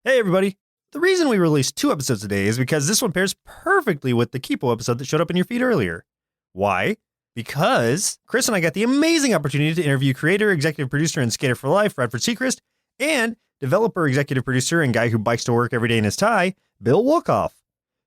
Hey, everybody. The reason we released 2 episodes today is because this one pairs perfectly with the Kipo episode that showed up in your feed earlier. Why? Because Chris and I got the amazing opportunity to interview creator, executive producer, and skater for life, Radford Sechrist, and developer, executive producer, and guy who bikes to work every day in his tie, Bill Wolkoff.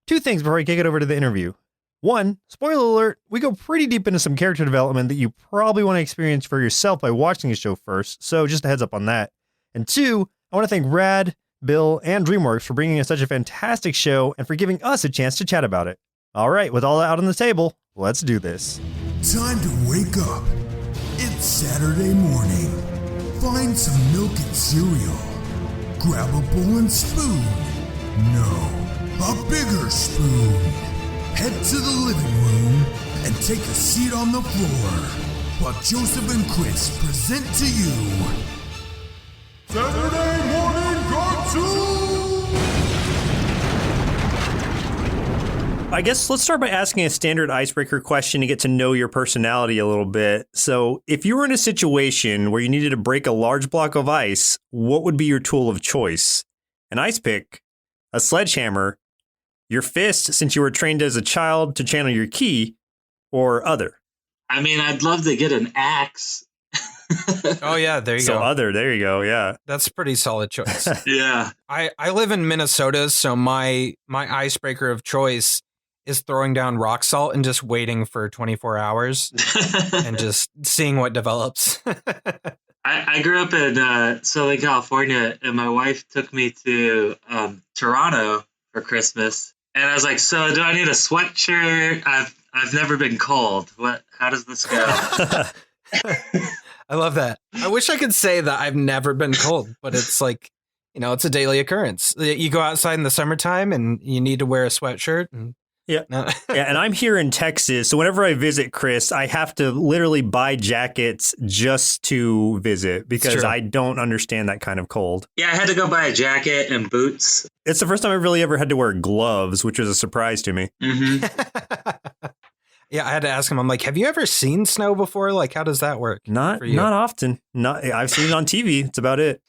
2 things before I kick it over to the interview. 1, spoiler alert, we go pretty deep into some character development that you probably want to experience for yourself by watching the show first, so just a heads up on that. And 2, I want to thank Rad, Bill, and DreamWorks for bringing us such a fantastic show and for giving us a chance to chat about it. All right, with all that out on the table, let's do this. Time to wake up. It's Saturday morning. Find some milk and cereal. Grab a bowl and spoon. No, a bigger spoon. Head to the living room and take a seat on the floor while Joseph and Chris present to you Saturday Morning Cartoon! I guess let's start by asking a standard icebreaker question to get to know your personality a little bit. So if you were in a situation where you needed to break a large block of ice, what would be your tool of choice? An ice pick, a sledgehammer, your fist since you were trained as a child to channel your ki, or other? I mean, I'd love to get an axe. Oh, yeah, there you So go. other, there you go, yeah. That's a pretty solid choice. Yeah. I live in Minnesota, so my icebreaker of choice is throwing down rock salt and just waiting for 24 hours and just seeing what develops. I grew up in Southern California, and my wife took me to Toronto for Christmas. And I was like, so do I need a sweatshirt? I've never been cold. How does this go? I love that. I wish I could say that I've never been cold, but it's like, you know, it's a daily occurrence. You go outside in the summertime and you need to wear a sweatshirt. And Yeah. no. Yeah, and I'm here in Texas, so whenever I visit Chris, I have to literally buy jackets just to visit because I don't understand that kind of cold. Yeah, I had to go buy a jacket and boots. It's the first time I really ever had to wear gloves, which was a surprise to me. Mm-hmm. Yeah, I had to ask him, I'm like, have you ever seen snow before? Like, how does that work? Not often. I've seen it on TV. It's about it.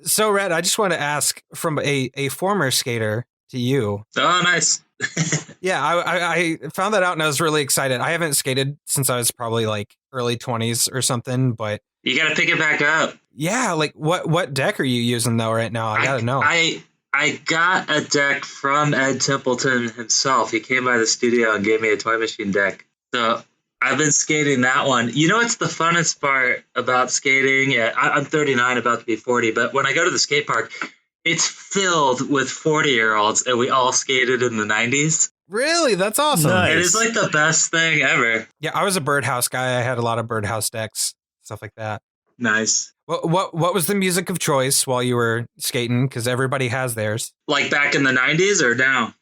So, Red, I just want to ask from a former skater to you. Oh, nice. Yeah, I found that out and I was really excited. I haven't skated since I was probably like early 20s or something, but You got to pick it back up. yeah, like what deck are you using though right now? I gotta know. I got a deck from Ed Templeton himself. He came by the studio and gave me a toy machine deck. So I've been skating that one. You know what's the funnest part about skating? Yeah, I'm 39, about to be 40, but when I go to the skate park, it's filled with 40-year-olds, and we all skated in the 90s. Really? That's awesome. Nice. It is like the best thing ever. Yeah, I was a birdhouse guy. I had a lot of birdhouse decks, stuff like that. Nice. What was the music of choice while you were skating? Because everybody has theirs. Like back in the 90s or now?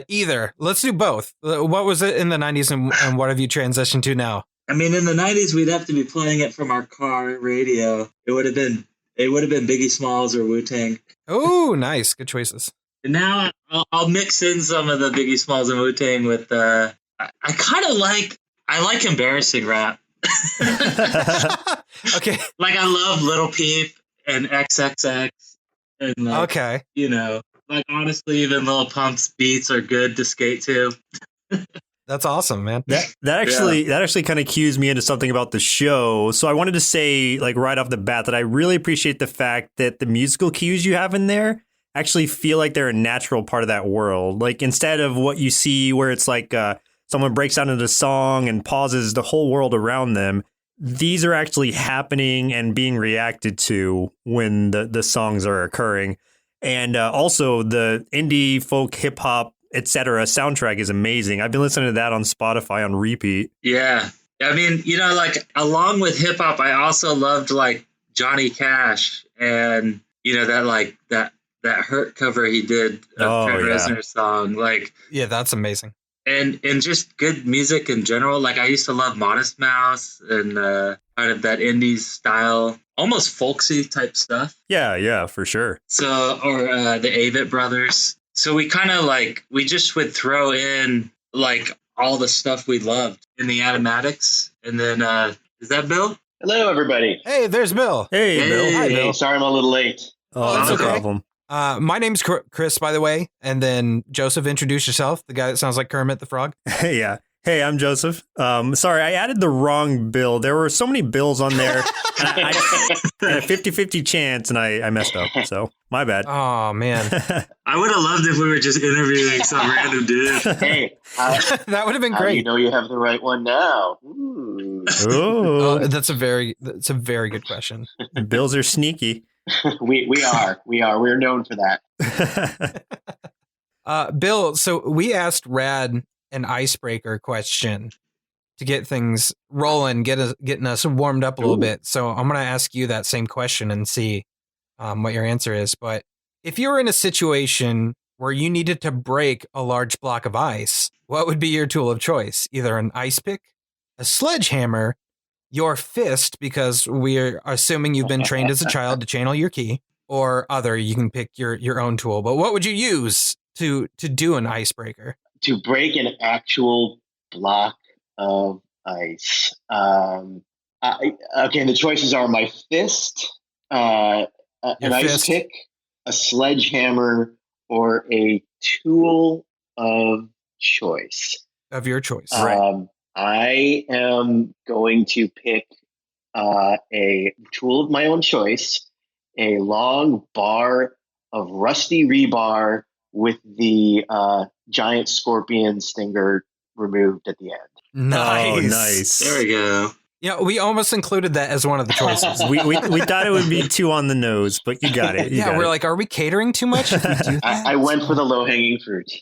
Either. Let's do both. What was it in the 90s and what have you transitioned to now? I mean, in the 90s, we'd have to be playing it from our car radio. It would have been Biggie Smalls or Wu-Tang. Oh, nice. Good choices. And now I'll mix in some of the Biggie Smalls and Wu-Tang with I kind of like embarrassing rap. Okay. Like I love Little Peep and XXX and like, Okay. you know, like honestly, even Lil Pump's beats are good to skate to. That's awesome, man. That actually kind of cues me into something about the show. So I wanted to say, like right off the bat, that I really appreciate the fact that the musical cues you have in there actually feel like they're a natural part of that world. Like instead of what you see where it's like someone breaks out into the song and pauses the whole world around them, these are actually happening and being reacted to when the songs are occurring. And also the indie folk hip hop etc. soundtrack is amazing. I've been listening to that on Spotify on repeat. Yeah. I mean, you know, like along with hip hop, I also loved like Johnny Cash and, you know, that Hurt cover he did of Trent Reznor's song. Like, Yeah, that's amazing. And just good music in general. Like I used to love Modest Mouse and kind of that indie style, almost folksy type stuff. Yeah, for sure. So, or the Avett Brothers. So we kind of we just would throw in like all the stuff we loved in the Automatics. And then, is that Bill? Hello, everybody. Hey, there's Bill. Hey, Bill. Hi, Bill. Sorry I'm a little late. Oh, that's no okay. problem. My name's Chris, by the way. And then Joseph, introduce yourself. The guy that sounds like Kermit the Frog. Yeah. Hey, I'm Joseph. Sorry, I added the wrong bill. There were so many bills on there. I had a 50-50 chance, and I messed up. So, my bad. Oh, man. I would have loved if we were just interviewing some random dude. Hey, That would have been how do great. you know you have the right one now? Ooh. Ooh, That's a very good question. bills are sneaky. we are. We're known for that. Bill, so we asked Rad an icebreaker question to get things rolling, getting us warmed up a little bit. So I'm going to ask you that same question and see what your answer is. But if you were in a situation where you needed to break a large block of ice, what would be your tool of choice? Either an ice pick, a sledgehammer, your fist, because we're assuming you've been trained as a child to channel your ki, or other. You can pick your own tool. But what would you use to do an icebreaker? To break an actual block of ice. Okay, the choices are my fist, an ice fist. pick, a sledgehammer, or a tool of choice. Of your choice. I am going to pick a tool of my own choice, a long bar of rusty rebar with the giant scorpion stinger removed at the end. Nice. Oh, nice. There we go. Yeah, we almost included that as one of the choices. We thought it would be too on the nose, but you got it. Yeah, we're like, are we catering too much if we do that? I went for the low-hanging fruit.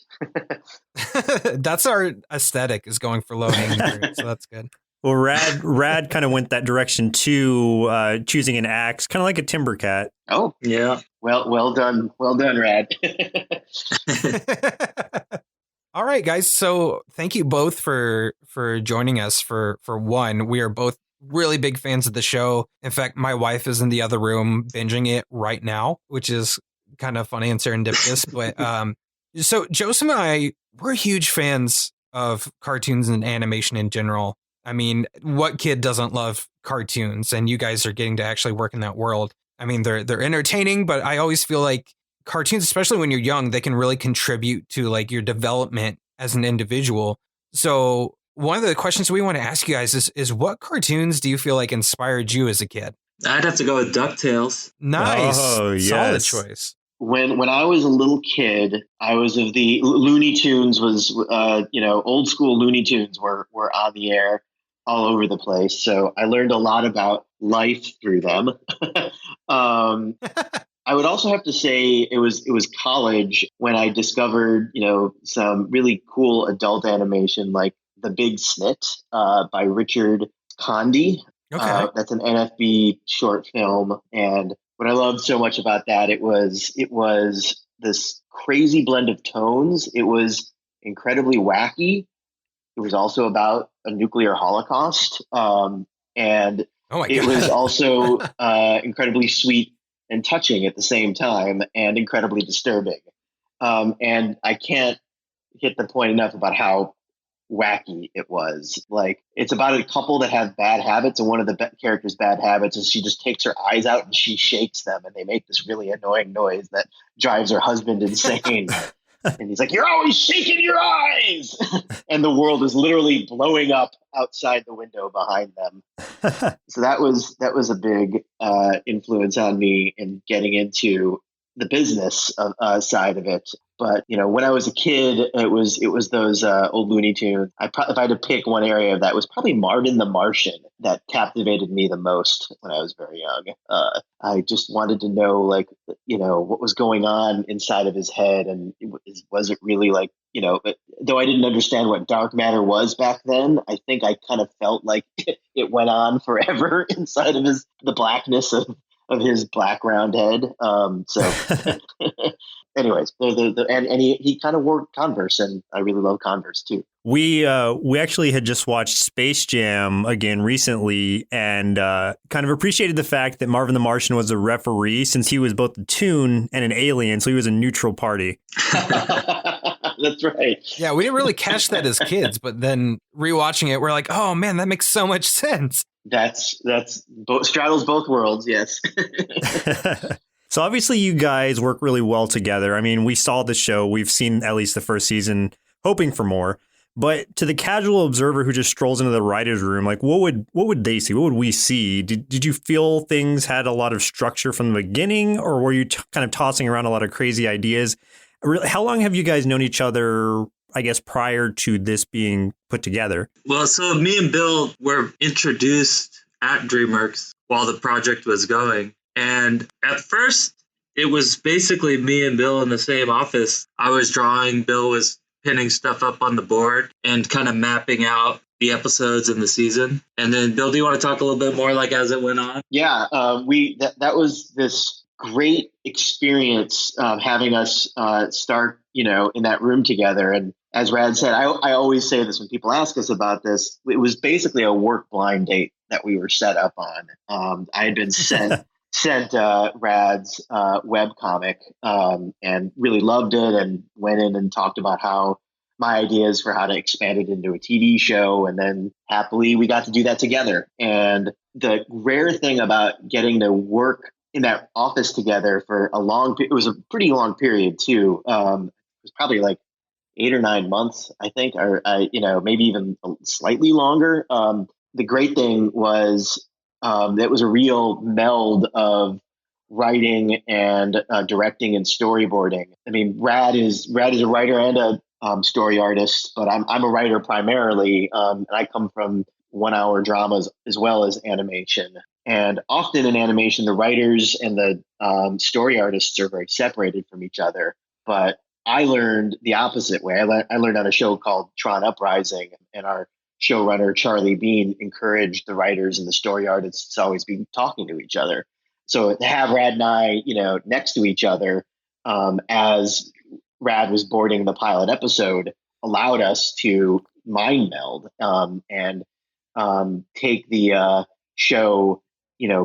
That's our aesthetic, is going for low-hanging fruit, so that's good. Well, Rad kind of went that direction too, choosing an axe, kind of like a timber cat. Oh, Yeah. well done, Rad. All right, guys. So thank you both for joining us. For one, we are both really big fans of the show. In fact, my wife is in the other room binging it right now, which is kind of funny and serendipitous. But so Joseph and I, we're huge fans of cartoons and animation in general. I mean, what kid doesn't love cartoons? And you guys are getting to actually work in that world. I mean, they're entertaining, but I always feel like cartoons, especially when you're young, they can really contribute to like your development as an individual. So one of the questions we want to ask you guys is what cartoons do you feel like inspired you as a kid? I'd have to go with DuckTales. Nice. Oh, yes. Solid choice. When I was a little kid, I was of the Looney Tunes was, old school Looney Tunes were on the air all over the place. So I learned a lot about life through them. I would also have to say it was college when I discovered, some really cool adult animation like The Big Snit by Richard Condy. Okay. That's an NFB short film. And what I loved so much about that, it was this crazy blend of tones. It was incredibly wacky. It was also about a nuclear holocaust. And Oh my it God. was also incredibly sweet and touching at the same time, and incredibly disturbing. And I can't hit the point enough about how wacky it was. Like, it's about a couple that have bad habits, and one of the characters' bad habits is she just takes her eyes out and she shakes them, and they make this really annoying noise that drives her husband insane. And he's like, "You're always shaking your eyes!" And the world is literally blowing up outside the window behind them. So that was a big influence on me in getting into the business side of it. But when I was a kid, it was those old Looney Tunes. If I had to pick one area of that, it was probably Marvin the Martian that captivated me the most when I was very young. I just wanted to know, what was going on inside of his head, and was it really though I didn't understand what dark matter was back then, I think I kind of felt like it went on forever inside of the blackness of his black round head. Anyways, and he kind of wore Converse, and I really love Converse too. We actually had just watched Space Jam again recently, and kind of appreciated the fact that Marvin the Martian was a referee, since he was both a toon and an alien, so he was a neutral party. That's right. Yeah, we didn't really catch that as kids, but then rewatching it, we're like, oh man, that makes so much sense. That's straddles both worlds. Yes. So obviously you guys work really well together. I mean, we saw the show. We've seen at least the first season, hoping for more. But to the casual observer who just strolls into the writer's room, like what would they see? What would we see? Did you feel things had a lot of structure from the beginning, or were you kind of tossing around a lot of crazy ideas? How long have you guys known each other, I guess, prior to this being put together? Well, so me and Bill were introduced at DreamWorks while the project was going. And at first, it was basically me and Bill in the same office. I was drawing, Bill was pinning stuff up on the board and kind of mapping out the episodes in the season. And then, Bill, do you want to talk a little bit more like as it went on? Yeah, that was this great experience having us start, in that room together. And as Rad said, I always say this when people ask us about this. It was basically a work blind date that we were set up on. I had been sent Rad's webcomic and really loved it, and went in and talked about how my ideas for how to expand it into a TV show. And then happily we got to do that together. And the rare thing about getting to work in that office together for it was a pretty long period too. It was probably like 8 or 9 months, I think, or maybe even slightly longer. The great thing was that was a real meld of writing and directing and storyboarding. I mean, Rad is a writer and a story artist, but I'm a writer primarily, and I come from 1-hour dramas as well as animation. And often in animation, the writers and the story artists are very separated from each other. But I learned the opposite way. I learned on a show called Tron Uprising, and our showrunner, Charlie Bean, encouraged the writers and the story artists to always be talking to each other. So to have Rad and I, next to each other as Rad was boarding the pilot episode allowed us to mind meld and take the show,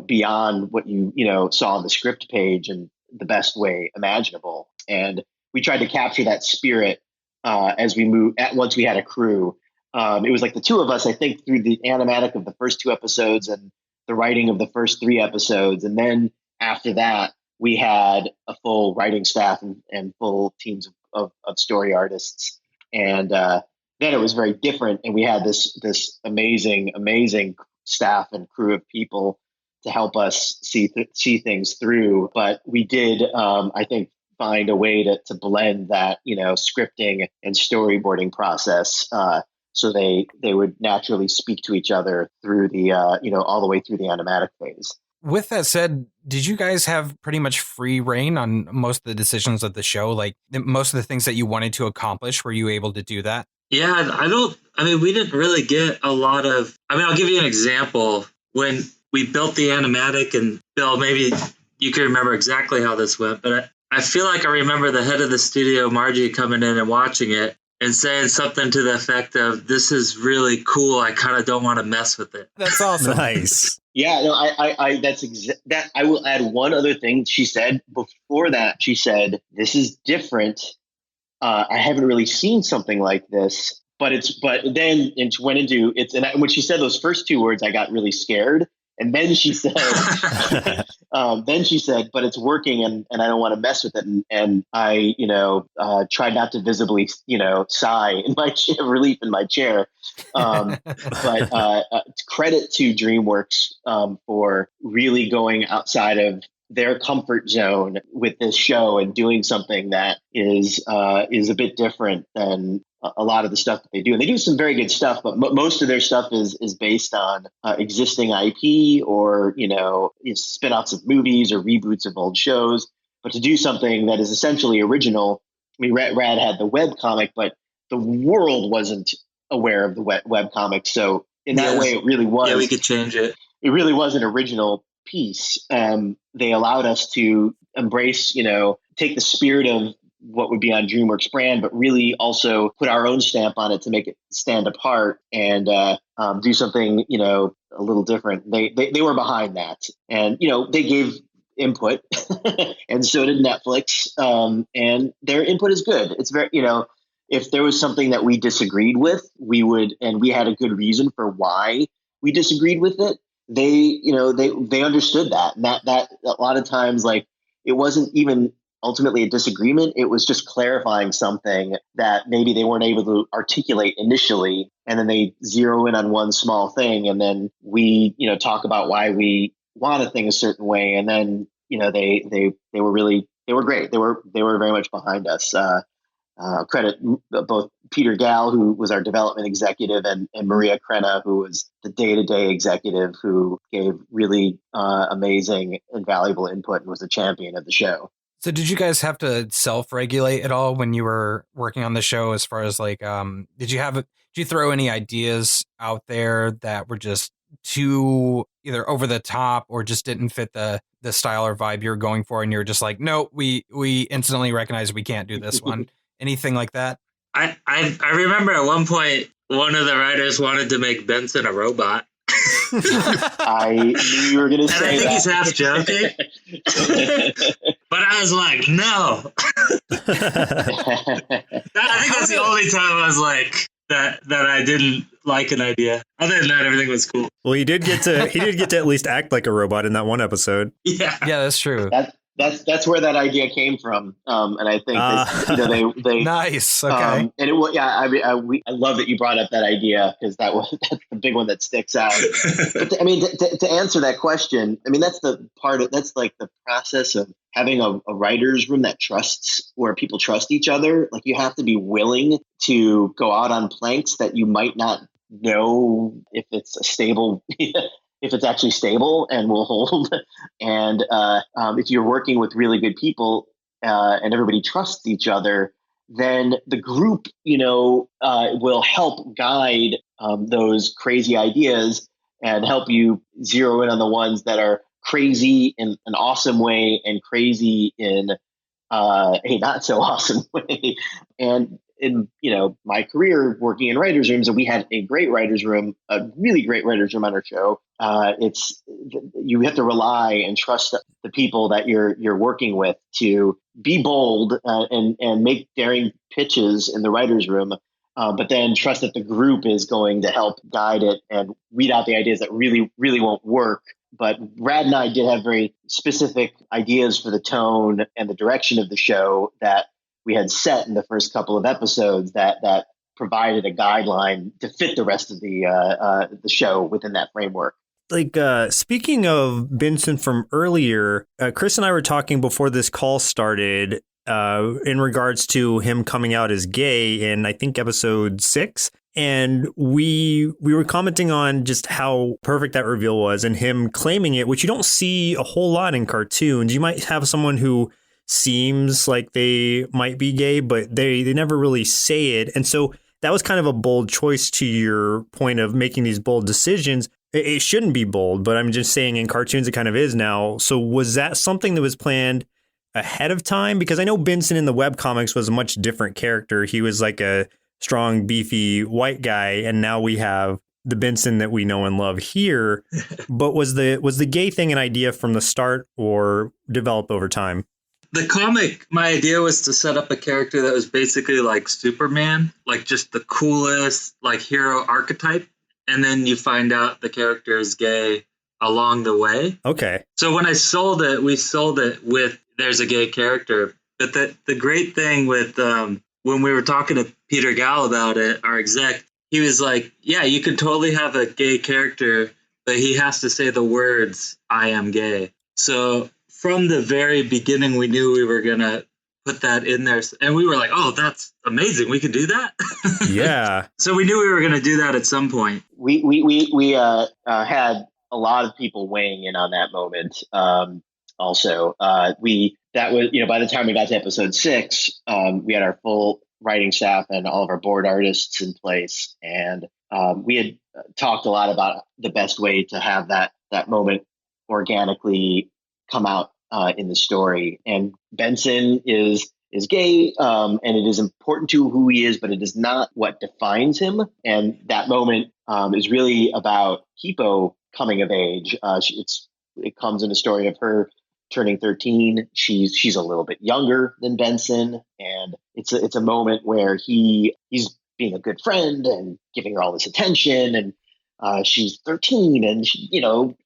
beyond what you saw on the script page in the best way imaginable. And we tried to capture that spirit as we moved. Once we had a crew, it was like the two of us, I think, through the animatic of the first 2 episodes and the writing of the first 3 episodes. And then after that, we had a full writing staff and full teams of story artists. And then it was very different. And we had this amazing staff and crew of people to help us see things through. But we did, I think, find a way to blend that, scripting and storyboarding process. So they would naturally speak to each other through the, all the way through the animatic phase. With that said, did you guys have pretty much free reign on most of the decisions of the show? Like most of the things that you wanted to accomplish, were you able to do that? Yeah, we didn't really get a lot of, I'll give you an example. When we built the animatic, and Bill, maybe you can remember exactly how this went, but I feel like I remember the head of the studio, Margie, coming in and watching it and saying something to the effect of, "This is really cool. I kind of don't want to mess with it." That's awesome. Nice. Yeah, no, that. I will add one other thing she said before that. She said, "This is different. I haven't really seen something like this." But then and she went into it's, and when she said those first 2 words, I got really scared. And then she said, but it's working, and I don't want to mess with it. And I, tried not to visibly, sigh in my chair, relief in my chair. But credit to DreamWorks for really going outside of their comfort zone with this show and doing something that is a bit different than a lot of the stuff that they do. And they do some very good stuff, but most of their stuff is based on existing IP or, spin-offs of movies or reboots of old shows. But to do something that is essentially original, Rad had the webcomic, but the world wasn't aware of the webcomic. So in that way, it really was. Yeah, we could change it. It really was an original piece. They allowed us to embrace, take the spirit of what would be on DreamWorks brand, but really also put our own stamp on it to make it stand apart and do something, a little different. They were behind that, and they gave input, and so did Netflix. And their input is good. It's very, if there was something that we disagreed with, we would, and we had a good reason for why we disagreed with it. They understood that, and that a lot of times, like, it wasn't even ultimately a disagreement. It was just clarifying something that maybe they weren't able to articulate initially. And then they zero in on one small thing. And then we, talk about why we want a thing a certain way. And then, they were great. They were very much behind us. Credit both Peter Gall, who was our development executive, and Maria Crenna, who was the day-to-day executive, who gave really amazing and valuable input and was a champion of the show. So did you guys have to self-regulate at all when you were working on the show, as far as like, did you throw any ideas out there that were just too either over the top or just didn't fit the style or vibe you're going for, and you're just like, no, we instantly recognize we can't do this one? Anything like that? I remember at one point one of the writers wanted to make Benson a robot. I knew you were going to say and I think that. he's half joking. But I was like, no. I think that's the only time I was like that I didn't like an idea. Other than that, everything was cool. Well, he did get to at least act like a robot in that one episode. Yeah, that's true. That's where that idea came from, and I think they nice. Okay, and I love that you brought up that idea, because that's the big one that sticks out. But to answer that question, that's like the process of having a writer's room where people trust each other. Like, you have to be willing to go out on planks that you might not know if it's a stable. If it's actually stable and will hold. And if you're working with really good people and everybody trusts each other, then the group, will help guide those crazy ideas and help you zero in on the ones that are crazy in an awesome way and crazy in a not so awesome way. And in my career working in writers' rooms, and we had a great writers' room, a really great writers' room on our show. You have to rely and trust the people that you're working with to be bold and make daring pitches in the writers' room, but then trust that the group is going to help guide it and weed out the ideas that really, really won't work. But Rad and I did have very specific ideas for the tone and the direction of the show that we had set in the first couple of episodes that provided a guideline to fit the rest of the show within that framework. Like, speaking of Benson from earlier, Chris and I were talking before this call started in regards to him coming out as gay in, I think, episode 6. And we were commenting on just how perfect that reveal was and him claiming it, which you don't see a whole lot in cartoons. You might have someone who seems like they might be gay, but they never really say it. And so that was kind of a bold choice, to your point of making these bold decisions. It shouldn't be bold, but I'm just saying in cartoons it kind of is now. So was that something that was planned ahead of time? Because I know Benson in the webcomics was a much different character. He was like a strong, beefy white guy, and now we have the Benson that we know and love here. But was the gay thing an idea from the start or developed over time? The comic, my idea was to set up a character that was basically like Superman, like just the coolest, like hero archetype. And then you find out the character is gay along the way. Okay. So when I sold it, we sold it with there's a gay character. But the great thing with when we were talking to Peter Gall about it, our exec, he was like, yeah, you could totally have a gay character, but he has to say the words, I am gay. So from the very beginning, we knew we were going to put that in there. And we were like, oh, that's amazing. We could do that. Yeah. So we knew we were going to do that at some point. We had a lot of people weighing in on that moment. Also, that was, by the time we got to episode 6, we had our full writing staff and all of our board artists in place. And we had talked a lot about the best way to have that moment organically come out in the story. And Benson is gay, and it is important to who he is, but it is not what defines him. And that moment is really about Kipo coming of age. It comes in a story of her turning 13. She's a little bit younger than Benson, and it's a moment where he's being a good friend and giving her all this attention, and she's 13 and she,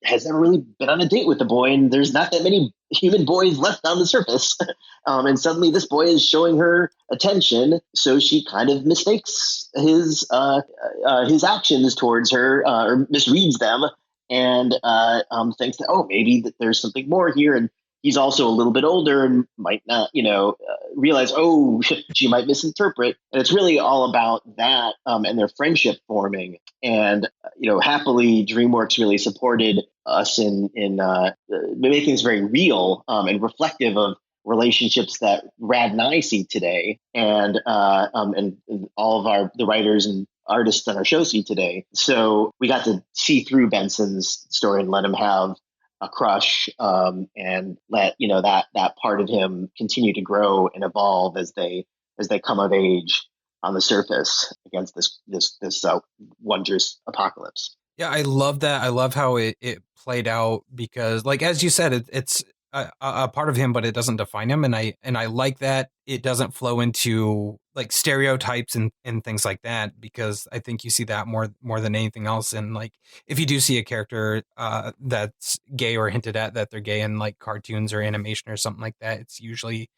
has never really been on a date with the boy, and there's not that many human boy is left on the surface. And suddenly this boy is showing her attention. So she kind of mistakes his actions towards her, or misreads them, and thinks that, oh, maybe that there's something more here. And he's also a little bit older and might not, realize, oh, she might misinterpret. And it's really all about that, and their friendship forming. And, happily, DreamWorks really supported us in making this very real, and reflective of relationships that Rad and I see today, and all of the writers and artists on our show see today. So we got to see through Benson's story and let him have a crush, and let that part of him continue to grow and evolve as they come of age on the surface against this wondrous apocalypse. Yeah, I love that. I love how it played out because, like as you said, it's a part of him, but it doesn't define him, and I like that it doesn't flow into like stereotypes and things like that, because I think you see that more than anything else. And like if you do see a character that's gay or hinted at that they're gay in like cartoons or animation or something like that, it's usually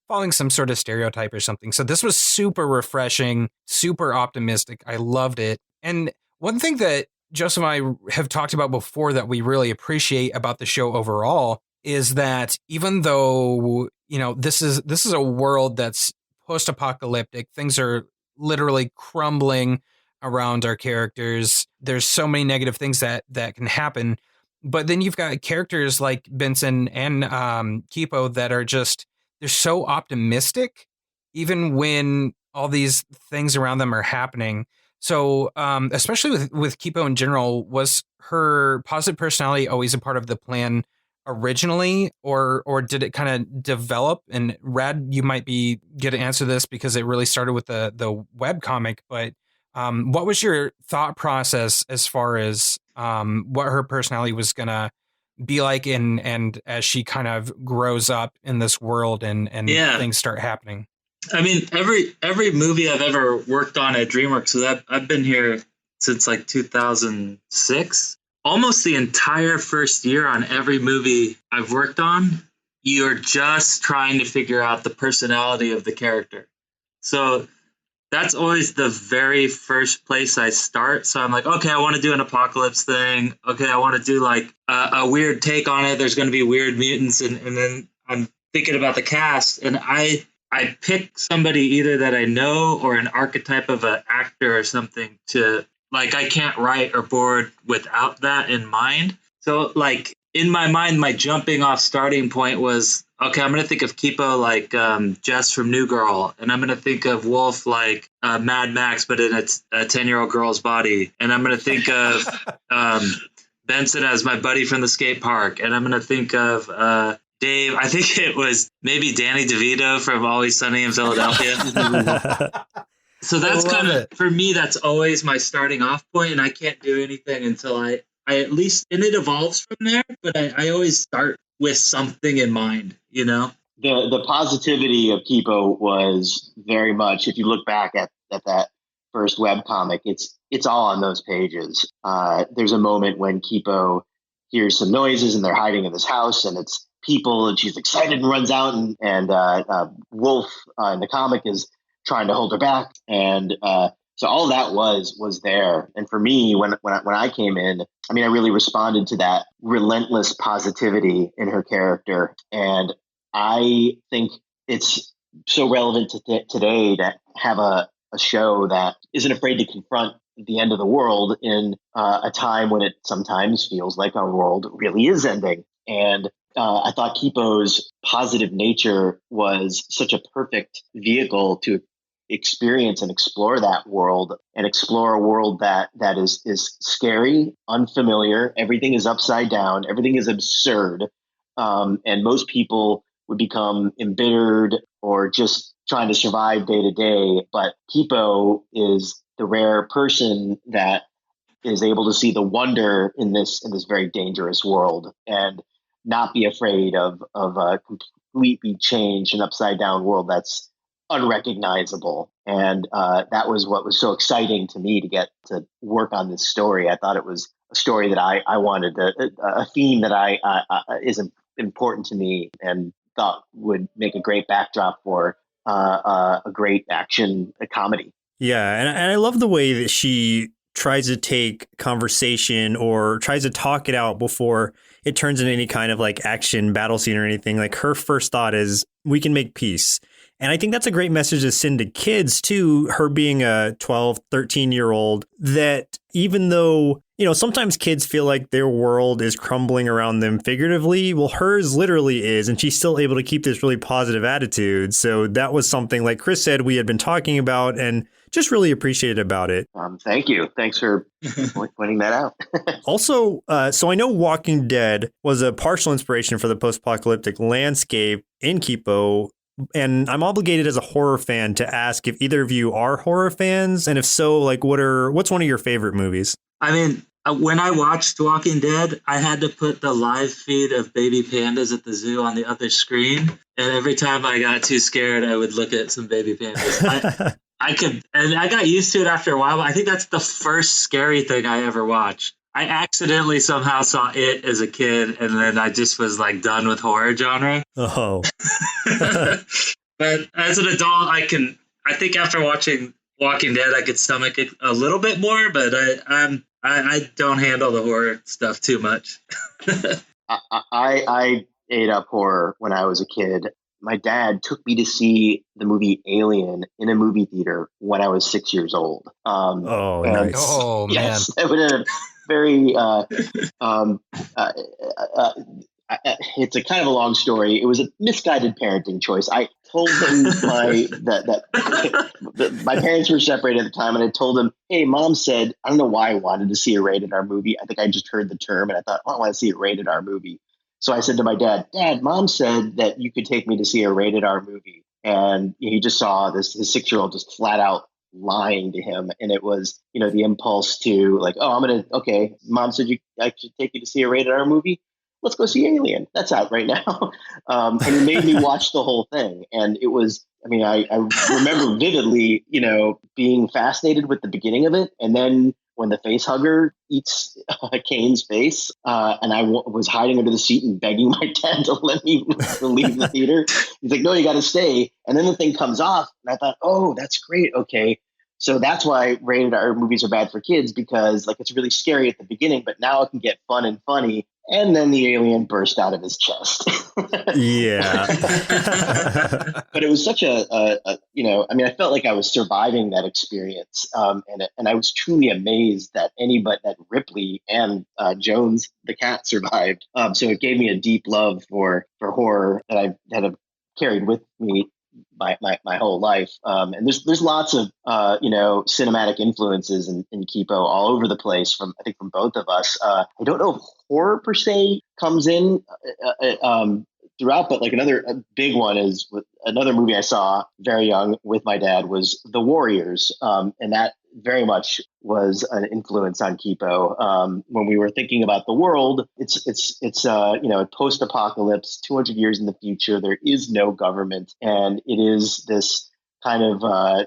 following some sort of stereotype or something. So this was super refreshing, super optimistic. I loved it. And one thing that Joseph and I have talked about before that we really appreciate about the show overall is that even though, this is a world that's post-apocalyptic, things are literally crumbling around our characters. There's so many negative things that can happen. But then you've got characters like Benson and Kipo that are just, they're so optimistic, even when all these things around them are happening. So, especially with Kipo in general, was her positive personality always a part of the plan originally, or did it kind of develop? And Rad, you might be get to answer this because it really started with the web comic. But what was your thought process as far as what her personality was gonna be like, and as she kind of grows up in this world and things start happening? I mean, every movie I've ever worked on at DreamWorks, so I've been here since like 2006. Almost the entire first year on every movie I've worked on, you're just trying to figure out the personality of the character. So that's always the very first place I start. So I'm like, okay, I want to do an apocalypse thing. Okay, I want to do like a weird take on it. There's going to be weird mutants. And then I'm thinking about the cast, and I pick somebody either that I know or an archetype of an actor or something to, like, I can't write or board without that in mind. So like in my mind, my jumping off starting point was, okay, I'm going to think of Kipo like Jess from New Girl. And I'm going to think of Wolf like Mad Max, but in a 10-year-old girl's body. And I'm going to think of Benson as my buddy from the skate park. And I'm going to think of Dave, I think it was maybe Danny DeVito from Always Sunny in Philadelphia. So that's kind of, for me, that's always my starting off point. And I can't do anything until I at least, and it evolves from there, but I always start with something in mind, The positivity of Kipo was very much, if you look back at that first webcomic, it's all on those pages. There's a moment when Kipo hears some noises and they're hiding in this house and it's people, and she's excited and runs out, and Wolf in the comic is trying to hold her back. And so all that was there. And for me, when I came in, I mean, I really responded to that relentless positivity in her character. And I think it's so relevant to today to have a show that isn't afraid to confront the end of the world in a time when it sometimes feels like our world really is ending. And I thought Kipo's positive nature was such a perfect vehicle to experience and explore that world, and explore a world that is scary, unfamiliar. Everything is upside down. Everything is absurd. And most people would become embittered or just trying to survive day to day. But Kipo is the rare person that is able to see the wonder in this very dangerous world and not be afraid of a completely changed and upside down world that's unrecognizable. And that was what was so exciting to me to get to work on this story. I thought it was a story that I wanted, a theme that is important to me and thought would make a great backdrop for a great action comedy. Yeah, and I love the way that she tries to take conversation or tries to talk it out before it turns into any kind of like action battle scene or anything. Like her first thought is, we can make peace. And I think that's a great message to send to kids too, her being a 12, 13-year-old, that even though, sometimes kids feel like their world is crumbling around them figuratively, well, hers literally is, and she's still able to keep this really positive attitude. So that was something, like Chris said, we had been talking about and just really appreciated about it. Thank you. Thanks for pointing that out. Also, so I know Walking Dead was a partial inspiration for the post-apocalyptic landscape in Kipo. And I'm obligated as a horror fan to ask if either of you are horror fans, and if so, like what's one of your favorite movies? I mean, when I watched Walking Dead, I had to put the live feed of baby pandas at the zoo on the other screen, and every time I got too scared, I would look at some baby pandas. And I got used to it after a while, but I think that's the first scary thing I ever watched. I accidentally somehow saw it as a kid, and then I just was like done with horror genre. Oh. But as an adult, I think after watching Walking Dead, I could stomach it a little bit more, but I don't handle the horror stuff too much. I ate up horror when I was a kid. My dad took me to see the movie Alien in a movie theater when I was 6 years old. Nice. Oh, man. Yes, it was a very it's a kind of a long story. It was a misguided parenting choice. I told him that my parents were separated at the time, and I told him, "Hey, Mom said," I don't know why I wanted to see a rated R movie. I think I just heard the term, and I thought, I want to see a rated R movie. So I said to my dad, "Dad, Mom said that you could take me to see a rated R movie," and he just saw his 6-year-old just flat out lying to him, and it was the impulse to like, okay, Mom said I should take you to see a rated R movie. Let's go see Alien. That's out right now. And he made me watch the whole thing. And it was, I remember vividly, being fascinated with the beginning of it. And then when the face hugger eats Kane's face, and I was hiding under the seat and begging my dad to let me leave the theater. He's like, "No, you got to stay." And then the thing comes off. And I thought, oh, that's great. Okay. So that's why rated R movies are bad for kids, because like it's really scary at the beginning, but now it can get fun and funny. And then the alien burst out of his chest. Yeah. But it was such I felt like I was surviving that experience. And I was truly amazed that that Ripley and Jones, the cat, survived. So it gave me a deep love for horror that I've carried with me my whole life. And there's lots of cinematic influences in Kipo all over the place from both of us. I don't know if horror per se comes in throughout, but like a big one is with another movie I saw very young with my dad was The Warriors, and that very much was an influence on Kipo. When we were thinking about the world, it's post-apocalypse, 200 years in the future. There is no government, and it is this kind of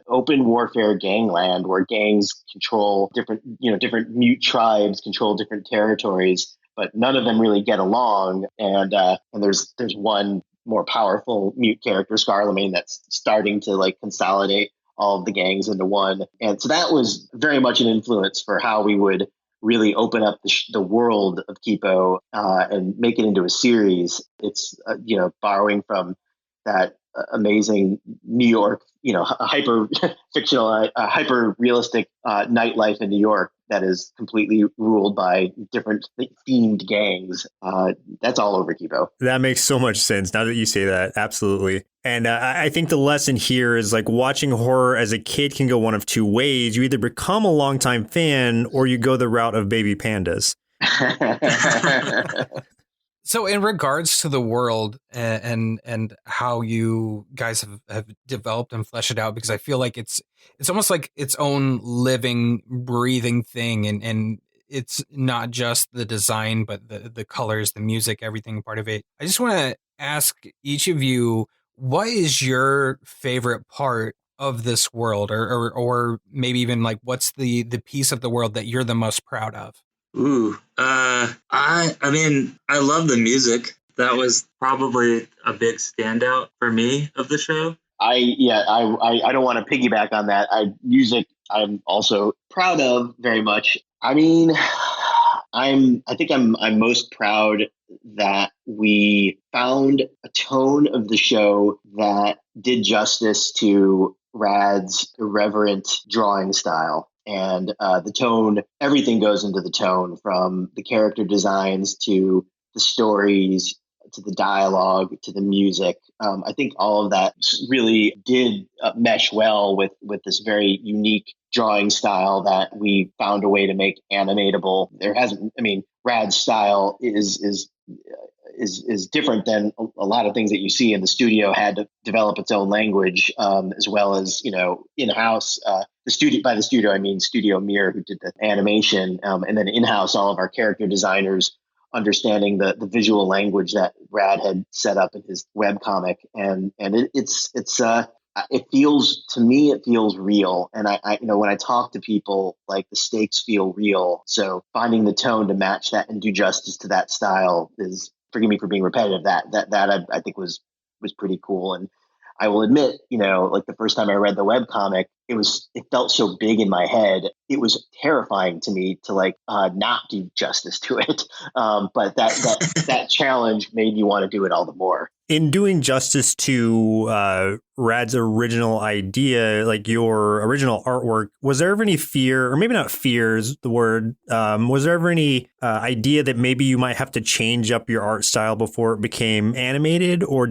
open warfare gangland where gangs control different mute tribes, control different territories, but none of them really get along. And there's one more powerful mute character, Scarlemagne, that's starting to like consolidate all of the gangs into one. And so that was very much an influence for how we would really open up the world of Kipo and make it into a series. It's borrowing from that amazing New York, hyper fictional, hyper realistic nightlife in New York that is completely ruled by different themed gangs. That's all over Kipo. That makes so much sense now that you say that. Absolutely. And I think the lesson here is like watching horror as a kid can go one of two ways. You either become a longtime fan or you go the route of baby pandas. So in regards to the world and how you guys have developed and fleshed it out, because I feel like it's almost like its own living, breathing thing. And it's not just the design, but the colors, the music, everything part of it. I just want to ask each of you, what is your favorite part of this world? Or maybe even like what's the piece of the world that you're the most proud of? Ooh, I mean, I love the music. That was probably a big standout for me of the show. I don't want to piggyback on that. Music I'm also proud of very much. I mean, I think I'm most proud that we found a tone of the show that did justice to Rad's irreverent drawing style. And the tone, everything goes into the tone, from the character designs to the stories to the dialogue to the music. I think all of that really did mesh well with this very unique drawing style that we found a way to make animatable. There hasn't, I mean, Rad's style is different than a lot of things that you see in the studio. Had to develop its own language, as well as, in-house. By the studio, I mean Studio Mir, who did the animation, and then in-house all of our character designers understanding the visual language that Rad had set up in his webcomic. And it feels, to me, it feels real. And I when I talk to people, like, the stakes feel real. So finding the tone to match that and do justice to that style is, forgive me for being repetitive, that I think was pretty cool. And I will admit, like, the first time I read the webcomic, it felt so big in my head. It was terrifying to me to not do justice to it. But that challenge made me want to do it all the more. In doing justice to Rad's original idea, like your original artwork, was there ever any fear, or maybe not fear is the word, was there ever any idea that maybe you might have to change up your art style before it became animated, or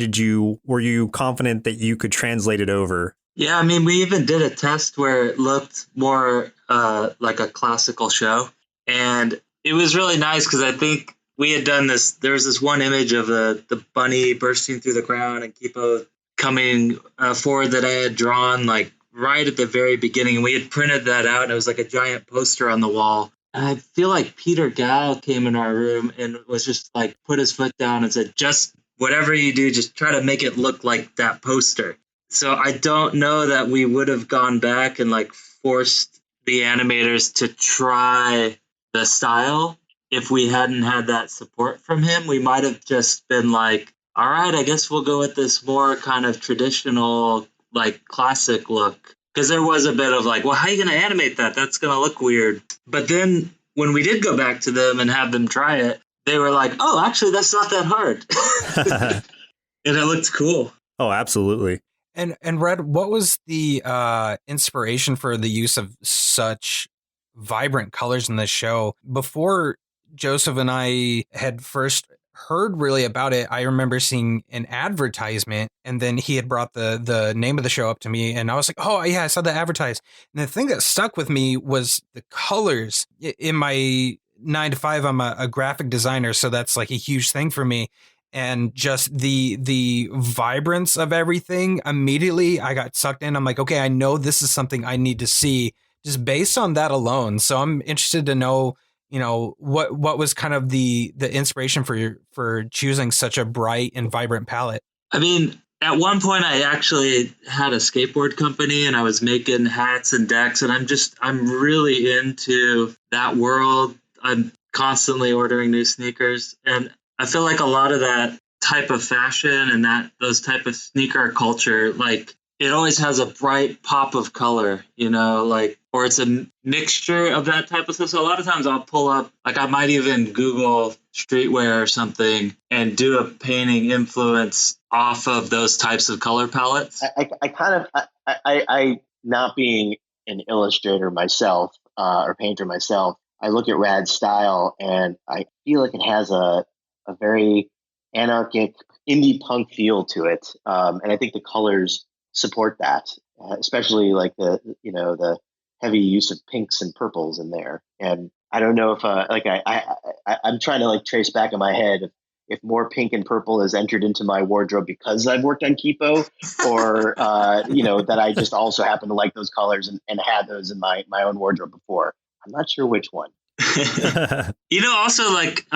were you confident that you could translate it over? Yeah, I mean, we even did a test where it looked more like a classical show. And it was really nice because I think we had done this. There was this one image of the bunny bursting through the ground and Kipo coming forward that I had drawn like right at the very beginning. And we had printed that out, and it was like a giant poster on the wall. And I feel like Peter Gal came in our room and was just like, put his foot down and said, just whatever you do, just try to make it look like that poster. So I don't know that we would have gone back and like forced the animators to try the style. If we hadn't had that support from him, we might have just been like, all right, I guess we'll go with this more kind of traditional, like, classic look. Because there was a bit of like, well, how are you going to animate that? That's going to look weird. But then when we did go back to them and have them try it, they were like, oh, actually, that's not that hard. And it looked cool. Oh, absolutely. And Red, what was the inspiration for the use of such vibrant colors in this show? Before Joseph and I had first heard really about it, I remember seeing an advertisement, and then he had brought the name of the show up to me, and I was like, oh yeah, I saw the advertise. And the thing that stuck with me was the colors. In my 9 to 5, I'm a graphic designer, so that's like a huge thing for me. And just the vibrance of everything, immediately I got sucked in. I'm like, okay, I know this is something I need to see just based on that alone. So I'm interested to know, what was kind of the inspiration for choosing such a bright and vibrant palette. I mean, at one point I actually had a skateboard company and I was making hats and decks, and I'm really into that world. I'm constantly ordering new sneakers, and I feel like a lot of that type of fashion and those type of sneaker culture, like, it always has a bright pop of color, or it's a mixture of that type of stuff. So a lot of times I'll pull up, like, I might even Google streetwear or something and do a painting influence off of those types of color palettes. I not being an illustrator myself, or painter myself, I look at Rad's style and I feel like it has a very anarchic indie punk feel to it. And I think the colors support that, especially like the heavy use of pinks and purples in there. And I don't know if I'm trying to like trace back in my head if more pink and purple has entered into my wardrobe because I've worked on Kipo, or that I just also happen to like those colors and had those in my own wardrobe before. I'm not sure which one. Also, like,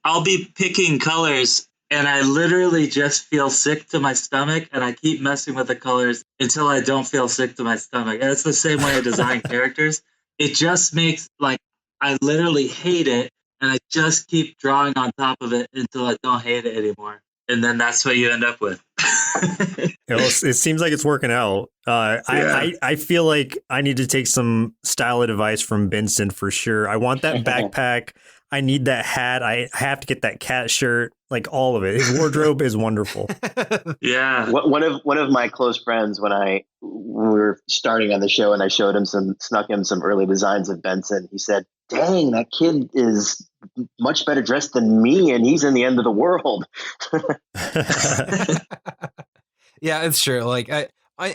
I'll be picking colors and I literally just feel sick to my stomach, and I keep messing with the colors until I don't feel sick to my stomach. And it's the same way I design characters. It just makes, like, I literally hate it, and I just keep drawing on top of it until I don't hate it anymore. And then that's what you end up with. It seems like it's working out. I feel like I need to take some style advice from Benson for sure. I want that backpack. I need that hat. I have to get that cat shirt. Like all of it. His wardrobe is wonderful. Yeah. One of my close friends, when we were starting on the show and I snuck him some early designs of Benson, he said, "Dang, that kid is much better dressed than me, and he's in the end of the world." Yeah, it's true. Like I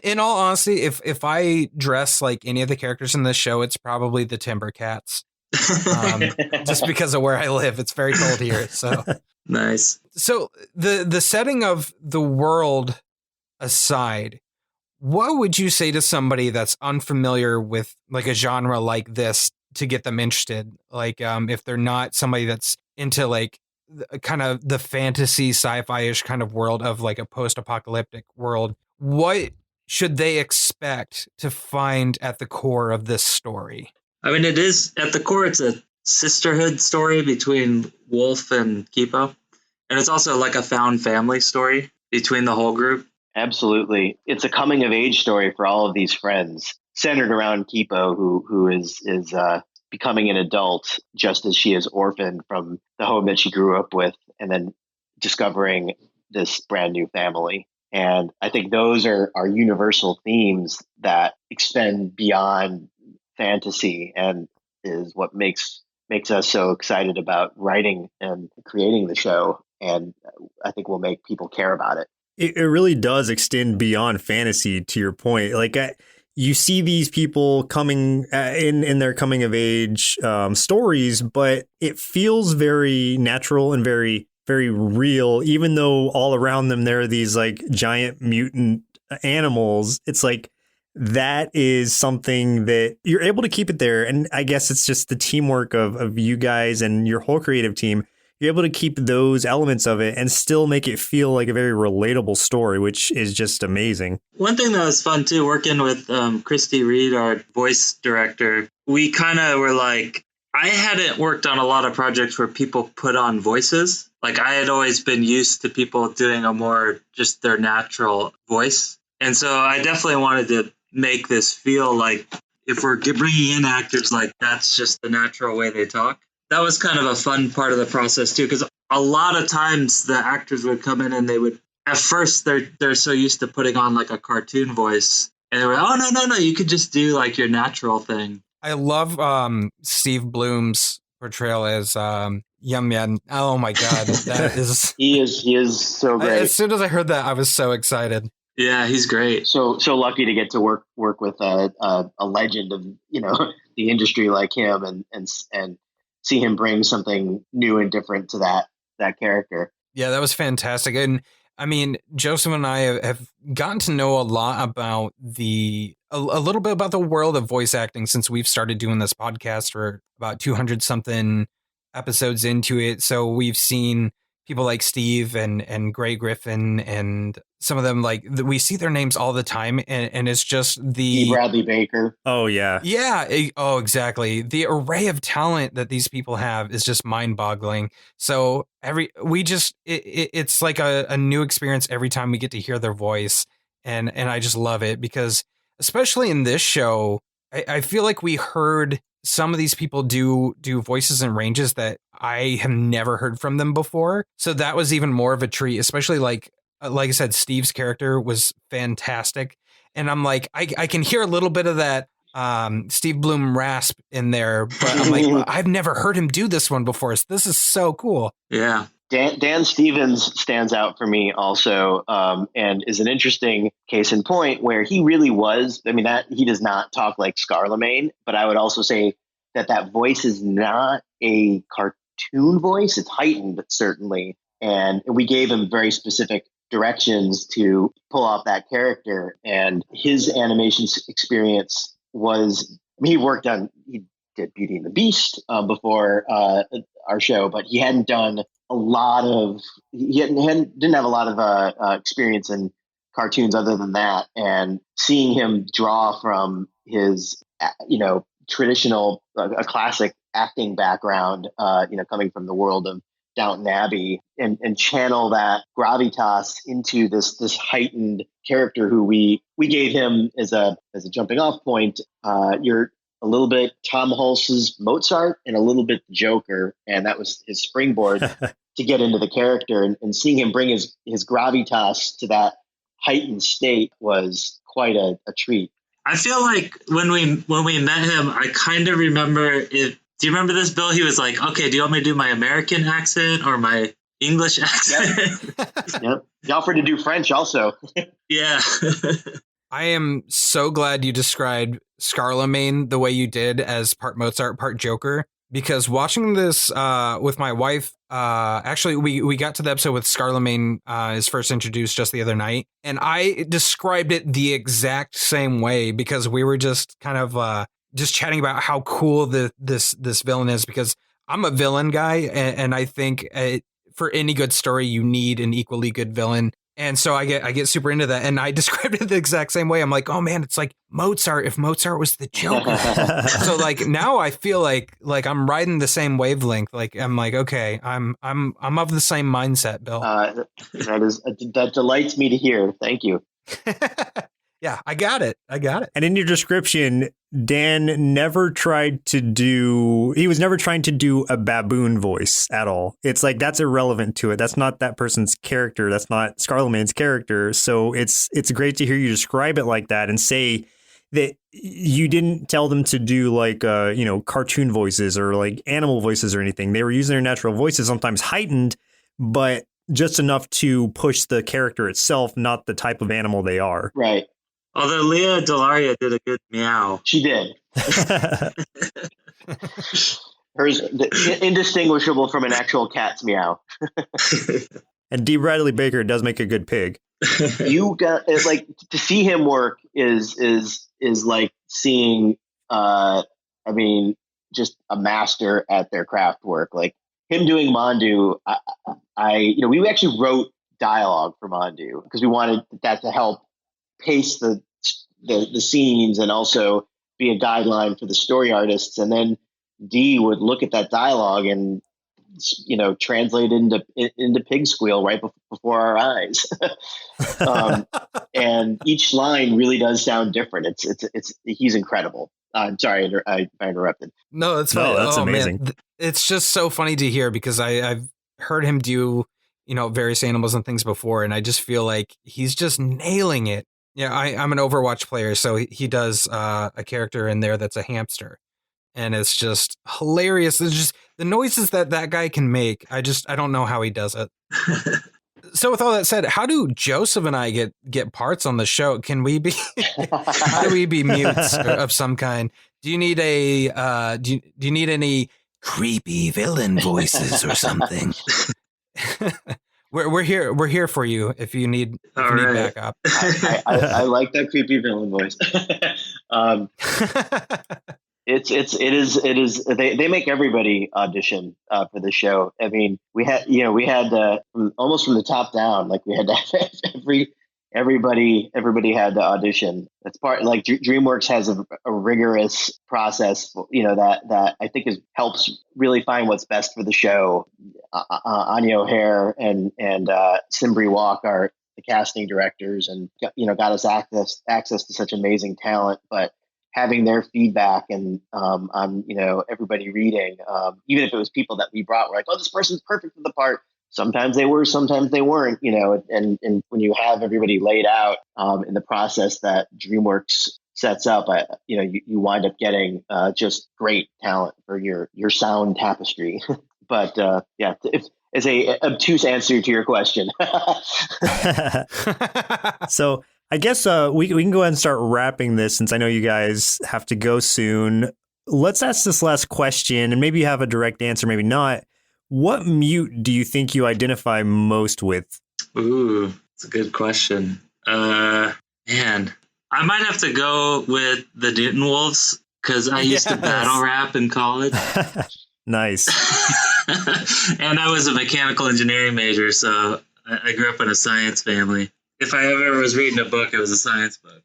in all honesty, if I dress like any of the characters in this show, it's probably the Timber Cats. Just because of where I live, it's very cold here. So nice. So the setting of the world aside, what would you say to somebody that's unfamiliar with like a genre like this to get them interested? Like if they're not somebody that's into like kind of the fantasy sci-fi-ish kind of world of like a post-apocalyptic world, what should they expect to find at the core of this story? I mean, it is at the core, it's a sisterhood story between Wolf and Kipo. And it's also like a found family story between the whole group. Absolutely. It's a coming of age story for all of these friends, centered around Kipo, who is becoming an adult just as she is orphaned from the home that she grew up with, and then discovering this brand new family. And I think those are universal themes that extend beyond fantasy and is what makes us so excited about writing and creating the show. And I think will make people care about it. It really does extend beyond fantasy, to your point. Like you see these people coming in their coming of age stories, but it feels very natural and very, very real, even though all around them there are these like giant mutant animals. It's like that is something that you're able to keep it there. And I guess it's just the teamwork of you guys and your whole creative team. You're able to keep those elements of it and still make it feel like a very relatable story, which is just amazing. One thing that was fun too, working with Christy Reed, our voice director, we kind of were like, I hadn't worked on a lot of projects where people put on voices. Like I had always been used to people doing a more just their natural voice. And so I definitely wanted to make this feel like if we're bringing in actors, like that's just the natural way they talk. That was kind of a fun part of the process too, because a lot of times the actors would come in and they would, at first they're so used to putting on like a cartoon voice, and they were, oh no, you could just do like your natural thing. I love Steve Bloom's portrayal as Yum Yum. Oh my god, that is he is so great. As soon as I heard that, I was so excited. Yeah, he's great. So lucky to get to work with a legend of the industry like him, and see him bring something new and different to that character. Yeah, that was fantastic. And I mean, Joseph and I have gotten to know a lot about a little bit about the world of voice acting since we've started doing this podcast. We're about 200 something episodes into it. So we've seen people like Steve and Gray Griffin, and some of them, like we see their names all the time, and it's just the Bradley Baker. Oh yeah. Oh, exactly. The array of talent that these people have is just mind boggling. So it's like a new experience every time we get to hear their voice. And I just love it because especially in this show, I feel like we heard some of these people do voices and ranges that I have never heard from them before. So that was even more of a treat, especially like I said, Steve's character was fantastic. And I'm like, I can hear a little bit of that Steve Bloom rasp in there, but I'm like, I've never heard him do this one before. So this is so cool. Yeah. Dan Stevens stands out for me also, and is an interesting case in point where he really was. I mean, that he does not talk like Scarlemagne, but I would also say that voice is not a cartoon voice. It's heightened, certainly, and we gave him very specific directions to pull off that character. And his animation experience was, he did Beauty and the Beast before our show, but he hadn't done a lot of, didn't have a lot of experience in cartoons other than that. And seeing him draw from his, traditional, a classic acting background, coming from the world of Downton Abbey, and channel that gravitas into this heightened character who we gave him as a jumping off point. You're a little bit Tom Hulse's Mozart and a little bit Joker, and that was his springboard to get into the character. And seeing him bring his gravitas to that heightened state was quite a treat. I feel like when we met him, I kind of remember it. Do you remember this, Bill? He was like, "Okay, do you want me to do my American accent or my English accent?" Yep. He offered to do French also. Yeah. I am so glad you described Scarlemagne the way you did as part Mozart, part Joker, because watching this with my wife, actually, we got to the episode with Scarlemagne is first introduced just the other night, and I described it the exact same way because we were just kind of just chatting about how cool this villain is, because I'm a villain guy, and I think for any good story, you need an equally good villain. And so I get super into that, and I described it the exact same way. I'm like, oh man, it's like Mozart if Mozart was the Joker. So like now I feel like I'm riding the same wavelength. Like I'm like, okay, I'm of the same mindset, Bill. That delights me to hear. Thank you. Yeah, I got it. And in your description, Dan never tried to do, he was never trying to do a baboon voice at all. It's like, that's irrelevant to it. That's not that person's character. That's not Scarlemagne's character. So it's great to hear you describe it like that and say that you didn't tell them to do like, cartoon voices or like animal voices or anything. They were using their natural voices, sometimes heightened, but just enough to push the character itself, not the type of animal they are. Right. Although Leah Delaria did a good meow. She did. Hers indistinguishable from an actual cat's meow. And D. Bradley Baker does make a good pig. You got like to see him work is like seeing just a master at their craft work. Like him doing Mondu, we actually wrote dialogue for Mondu because we wanted that to help pace the scenes and also be a guideline for the story artists. And then Dee would look at that dialogue and translate into pig squeal right before our eyes. And each line really does sound different. He's incredible. I'm sorry I interrupted. No, that's fine. No, that's amazing. Man. It's just so funny to hear because I've heard him do various animals and things before, and I just feel like he's just nailing it. Yeah, I'm an Overwatch player, so he does a character in there that's a hamster, and it's just hilarious. It's just the noises that guy can make. I don't know how he does it. So with all that said, how do Joseph and I get parts on the show? Can we be how do we be mutes of some kind? Do you need do you need any creepy villain voices or something? We're here for you if you need backup. I like that creepy villain voice. It is. They make everybody audition for the show. I mean, we had almost from the top down. Like we had to have everybody had to audition. That's part. Like DreamWorks has a rigorous process. That I think helps really find what's best for the show. Anya O'Hare and Simbri Walk are the casting directors, and got us access to such amazing talent. But having their feedback and on everybody reading, even if it was people that we brought, we're like, oh, this person's perfect for the part. Sometimes they were, sometimes they weren't. And when you have everybody laid out in the process that DreamWorks sets up, you wind up getting just great talent for your sound tapestry. But it's a obtuse answer to your question. So I guess we can go ahead and start wrapping this since I know you guys have to go soon. Let's ask this last question, and maybe you have a direct answer, maybe not. What mute do you think you identify most with? Ooh, that's a good question. Man, I might have to go with the Newton Wolves because I used to battle rap in college. Nice. And I was a mechanical engineering major, so I grew up in a science family. If I ever was reading a book, it was a science book.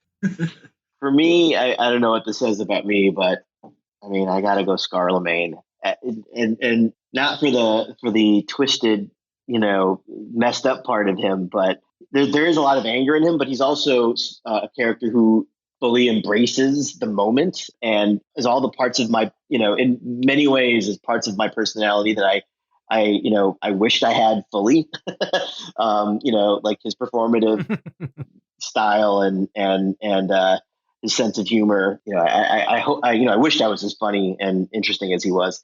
For me, I don't know what this says about me, but I mean, I got to go Scarlemagne. and not for the twisted, messed up part of him, but there is a lot of anger in him. But he's also a character who fully embraces the moment and is all the parts of my, in many ways, is parts of my personality that I wished I had fully. Like his performative style and his sense of humor. I hope I wished I was as funny and interesting as he was.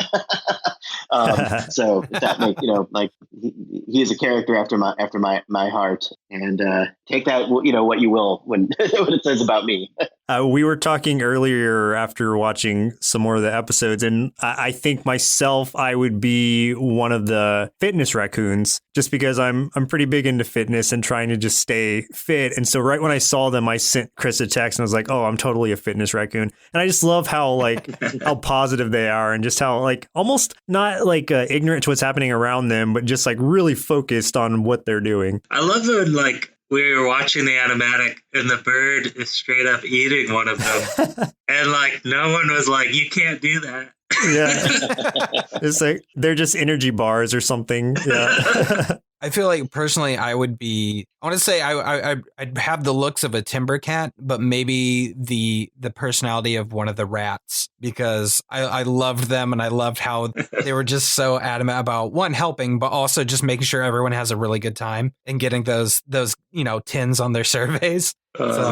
So if that make like he is a character after my heart, and take that what you will when what it says about me. We were talking earlier after watching some more of the episodes, and I think myself, I would be one of the fitness raccoons, just because I'm pretty big into fitness and trying to just stay fit. And so right when I saw them, I sent Chris a text and I was like, oh, I'm totally a fitness raccoon. And I just love how how positive they are, and just how almost not ignorant to what's happening around them, but just really focused on what they're doing. I love when we were watching the animatic and the bird is straight up eating one of them. And no one was like, you can't do that. Yeah. It's they're just energy bars or something. Yeah. I feel like personally, I want to say I'd have the looks of a timber cat, but maybe the personality of one of the rats, because I loved them and I loved how they were just so adamant about one, helping, but also just making sure everyone has a really good time and getting those tins on their surveys. So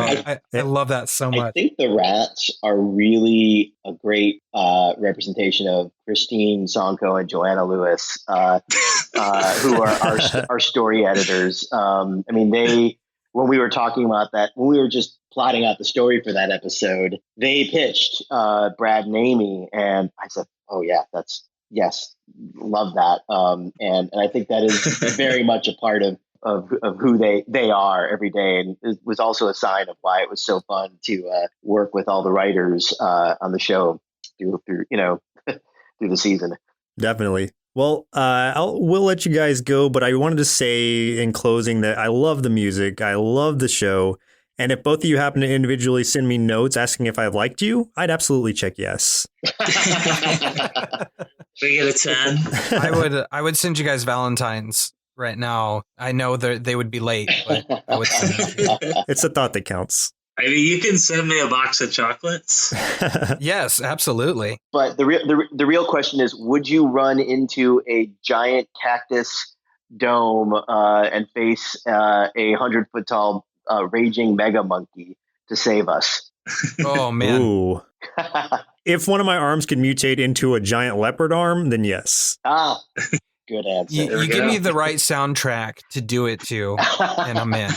I love that so much. I think the rats are really a great representation of Christine Sonko and Joanna Lewis, who are our story editors. When we were talking about that, when we were just plotting out the story for that episode, they pitched Brad and Amy, and I said, "Oh yeah, yes, love that." And I think that is very much a part of who they are every day, and it was also a sign of why it was so fun to work with all the writers on the show through through the season. Definitely. Well, we'll let you guys go, but I wanted to say in closing that I love the music, I love the show, and if both of you happen to individually send me notes asking if I liked you, I'd absolutely check yes. We get a 10. I would send you guys Valentines right now. I know they would be late, but I would send them. It's a thought that counts. You can send me a box of chocolates. Yes, absolutely. But the real question is, would you run into a giant cactus dome and face a 100-foot tall raging mega monkey to save us? Oh man! Ooh. If one of my arms could mutate into a giant leopard arm, then yes. Ah, good answer. You give me the right soundtrack to do it to, and I'm in.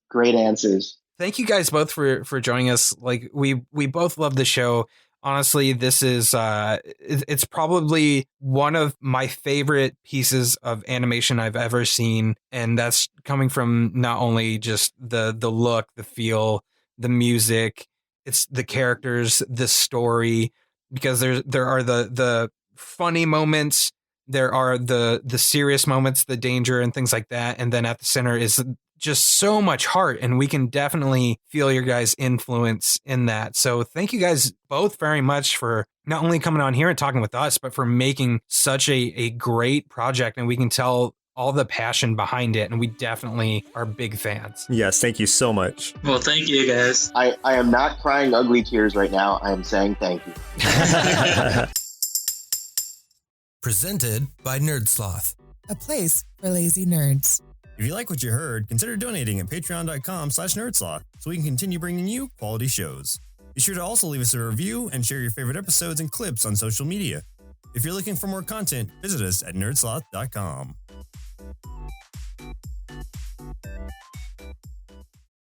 Great answers. Thank you guys both for joining us. We both love the show. Honestly, this is it's probably one of my favorite pieces of animation I've ever seen, and that's coming from not only just the look, the feel, the music, it's the characters, the story, because there are the funny moments, there are the serious moments, the danger and things like that, and then at the center is just so much heart, and we can definitely feel your guys' influence in that. So thank you guys both very much for not only coming on here and talking with us, but for making such a great project, and we can tell all the passion behind it, and we definitely are big fans. Yes, thank you so much. Well, thank you guys. I am not crying ugly tears right now. I am saying thank you. Presented by Nerdsloth, a place for lazy nerds. If you like what you heard, consider donating at patreon.com/nerdsloth so we can continue bringing you quality shows. Be sure to also leave us a review and share your favorite episodes and clips on social media. If you're looking for more content, visit us at nerdsloth.com.